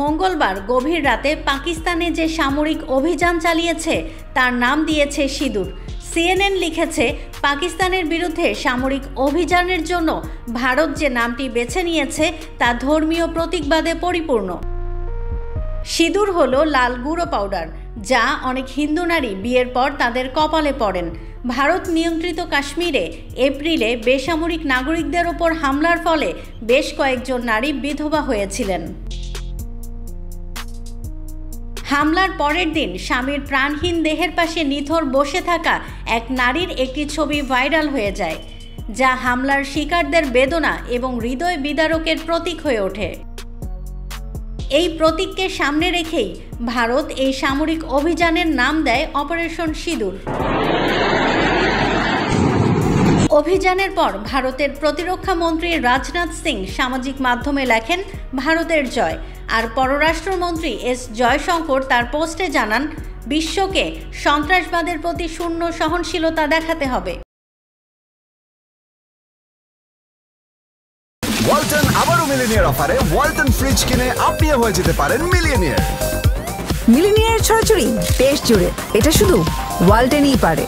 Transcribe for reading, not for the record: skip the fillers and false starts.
মঙ্গলবার গভীর রাতে পাকিস্তানে যে সামরিক অভিযান চালিয়েছে তার নাম দিয়েছে সিঁদুর। সিএনএন লিখেছে, পাকিস্তানের বিরুদ্ধে সামরিক অভিযানের জন্য ভারত যে নামটি বেছে নিয়েছে তা ধর্মীয় প্রতীকবাদে পরিপূর্ণ। সিঁদুর হলো লাল গুঁড়ো পাউডার, যা অনেক হিন্দু নারী বিয়ের পর তাদের কপালে পরেন। ভারত নিয়ন্ত্রিত কাশ্মীরে এপ্রিলে বেসামরিক নাগরিকদের ওপর হামলার ফলে বেশ কয়েকজন নারী বিধবা হয়েছিলেন। হামলার পরের দিন স্বামীর প্রাণহীন দেহের পাশে নিথর বসে থাকা এক নারীর একটি ছবি ভাইরাল হয়ে যায়, যা হামলার শিকারদের বেদনা এবং হৃদয় বিদারকের প্রতীক হয়ে ওঠে। এই প্রতীককে সামনে রেখেই ভারত এই সামরিক অভিযানের নাম দেয় অপারেশন সিঁদুর। অভিযানের পর ভারতের প্রতিরক্ষা মন্ত্রী রাজনাথ সিং সামাজিক মাধ্যমে লেখেন, ভারতের জয়। আর পররাষ্ট্রমন্ত্রী এস জয়শঙ্কর তার পোস্টে জানান, বিশ্বকে সন্ত্রাসবাদের প্রতি শূন্য সহনশীলতা দেখাতে হবে। ওয়ালটন আবারও মিলিনিয়ার অফারে ওয়ালটন ফ্রিজ কিনে আপনিও হয়ে যেতে পারেন মিলিয়নিয়ার। মিলিনিয়ার ছড়াছড়ি দেশ জুড়ে, এটা শুধু ওয়ালটনই পারে।